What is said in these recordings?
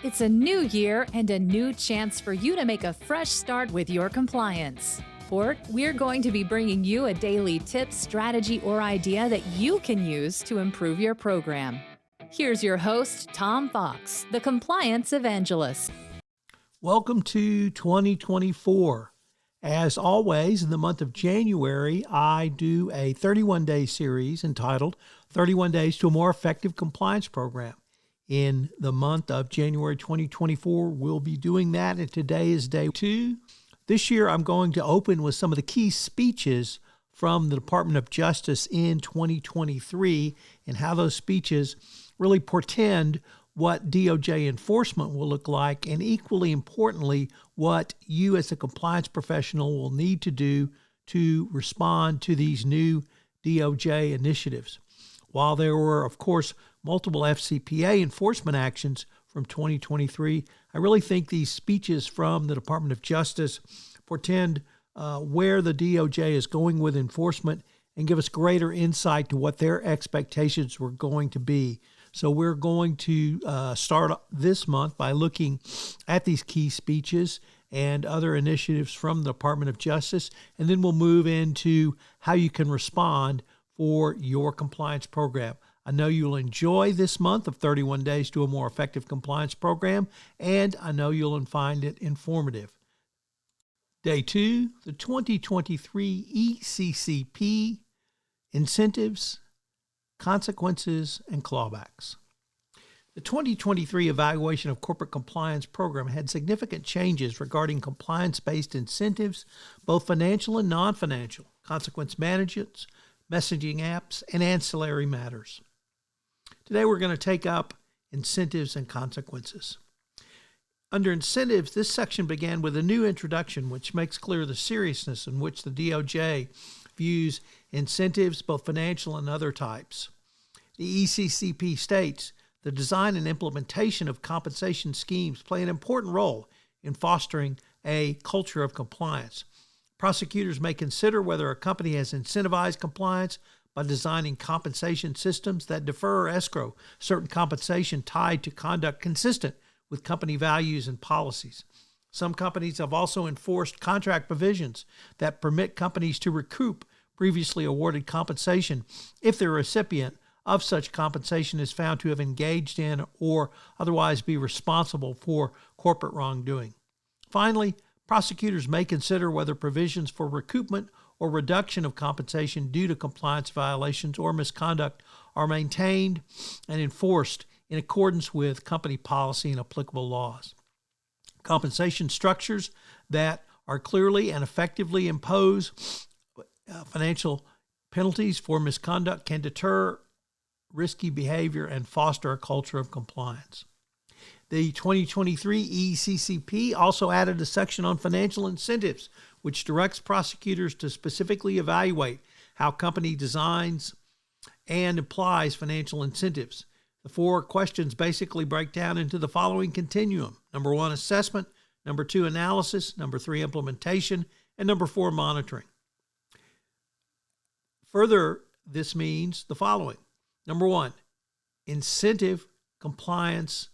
It's a new year and a new chance for you to make a fresh start with your compliance. For it, we're going to be bringing you a daily tip, strategy, or idea that you can use to improve your program. Here's your host, Tom Fox, the Compliance Evangelist. Welcome to 2024. As always, in the month of January, I do a 31-day series entitled 31 Days to a More Effective Compliance Program. In the month of January 2024, we'll be doing that, and today is day 2. This year, I'm going to open with some of the key speeches from the Department of Justice in 2023 and how those speeches really portend what DOJ enforcement will look like, and equally importantly, what you as a compliance professional will need to do to respond to these new DOJ initiatives. While there were, of course, multiple FCPA enforcement actions from 2023, I really think these speeches from the Department of Justice portend where the DOJ is going with enforcement and give us greater insight to what their expectations were going to be. So we're going to start this month by looking at these key speeches and other initiatives from the Department of Justice, and then we'll move into how you can respond for your compliance program. I know you'll enjoy this month of 31 Days to a More Effective Compliance Program, and I know you'll find it informative. Day 2, the 2023 ECCP, Incentives, Consequences, and Clawbacks. The 2023 Evaluation of Corporate Compliance Program had significant changes regarding compliance-based incentives, both financial and non-financial, consequence management, messaging apps, and ancillary matters. Today we're going to take up incentives and consequences. Under incentives, this section began with a new introduction which makes clear the seriousness in which the DOJ views incentives, both financial and other types. The ECCP states the design and implementation of compensation schemes play an important role in fostering a culture of compliance. Prosecutors may consider whether a company has incentivized compliance by designing compensation systems that defer or escrow certain compensation tied to conduct consistent with company values and policies. Some companies have also enforced contract provisions that permit companies to recoup previously awarded compensation if the recipient of such compensation is found to have engaged in or otherwise be responsible for corporate wrongdoing. Finally, prosecutors may consider whether provisions for recoupment or reduction of compensation due to compliance violations or misconduct are maintained and enforced in accordance with company policy and applicable laws. Compensation structures that are clearly and effectively impose financial penalties for misconduct can deter risky behavior and foster a culture of compliance. The 2023 ECCP also added a section on financial incentives, which directs prosecutors to specifically evaluate how company designs and applies financial incentives. The 4 questions basically break down into the following continuum. Number 1, assessment. Number 2, analysis. Number 3, implementation. And number 4, monitoring. Further, this means the following. Number 1, incentive compliance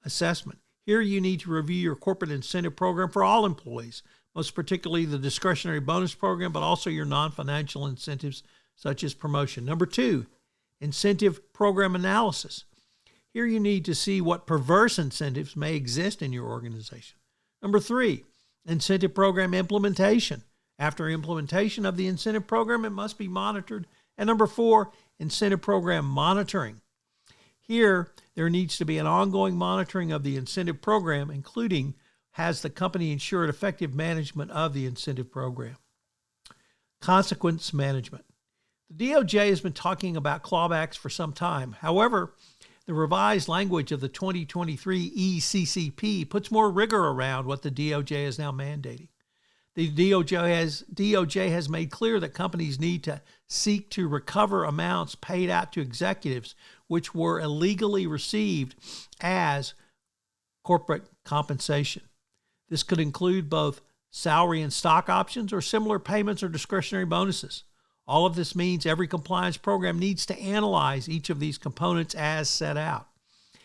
assessment. Here you need to review your corporate incentive program for all employees, most particularly the discretionary bonus program, but also your non-financial incentives such as promotion. Number 2, incentive program analysis. Here you need to see what perverse incentives may exist in your organization. Number 3, incentive program implementation. After implementation of the incentive program, it must be monitored. And number 4, incentive program monitoring. Here, there needs to be an ongoing monitoring of the incentive program, including has the company ensured effective management of the incentive program. Consequence management. The DOJ has been talking about clawbacks for some time. However, the revised language of the 2023 ECCP puts more rigor around what the DOJ is now mandating. The DOJ has made clear that companies need to seek to recover amounts paid out to executives which were illegally received as corporate compensation. This could include both salary and stock options or similar payments or discretionary bonuses. All of this means every compliance program needs to analyze each of these components as set out.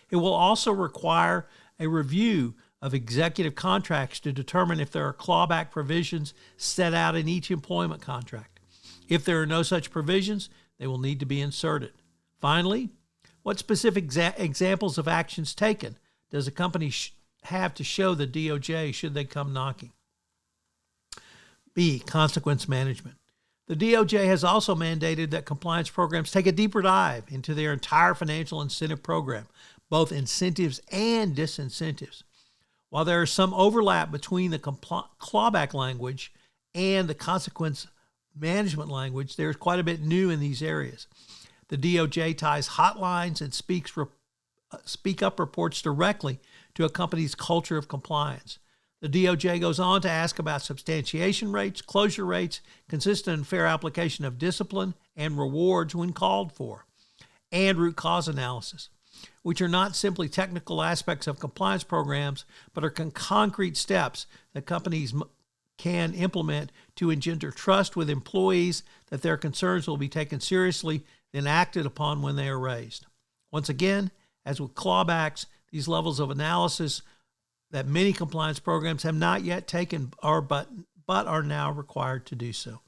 It will also require a review of executive contracts to determine if there are clawback provisions set out in each employment contract. If there are no such provisions, they will need to be inserted. Finally, what specific examples of actions taken does a company have to show the DOJ should they come knocking? B, consequence management. The DOJ has also mandated that compliance programs take a deeper dive into their entire financial incentive program, both incentives and disincentives. While there is some overlap between the clawback language and the consequence management language, there is quite a bit new in these areas. The DOJ ties hotlines and speak up reports directly to a company's culture of compliance. The DOJ goes on to ask about substantiation rates, closure rates, consistent and fair application of discipline, and rewards when called for, and root cause analysis, which are not simply technical aspects of compliance programs, but are concrete steps that companies can implement to engender trust with employees that their concerns will be taken seriously and acted upon when they are raised. Once again, as with clawbacks, these levels of analysis that many compliance programs have not yet taken but are now required to do so.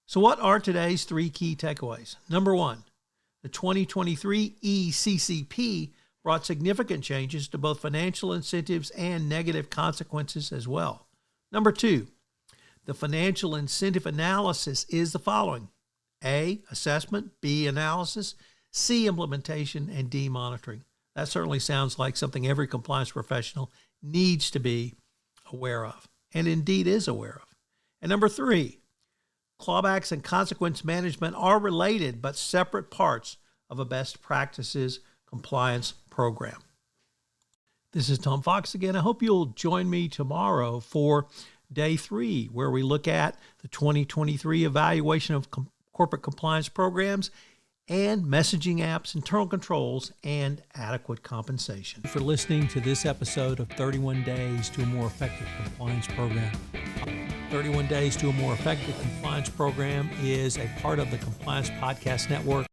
So what are today's three key takeaways? Number one, the 2023 ECCP brought significant changes to both financial incentives and negative consequences as well. Number two, the financial incentive analysis is the following: A, assessment, B, analysis, C, implementation, and D, monitoring. That certainly sounds like something every compliance professional needs to be aware of, and indeed is aware of. And number three, clawbacks and consequence management are related but separate parts of a best practices compliance program. This is Tom Fox again. I hope you'll join me tomorrow for day 3, where we look at the 2023 evaluation of corporate compliance programs and messaging apps, internal controls, and adequate compensation. For listening to this episode of 31 Days to a More Effective Compliance Program. 31 Days to a More Effective Compliance Program is a part of the Compliance Podcast Network.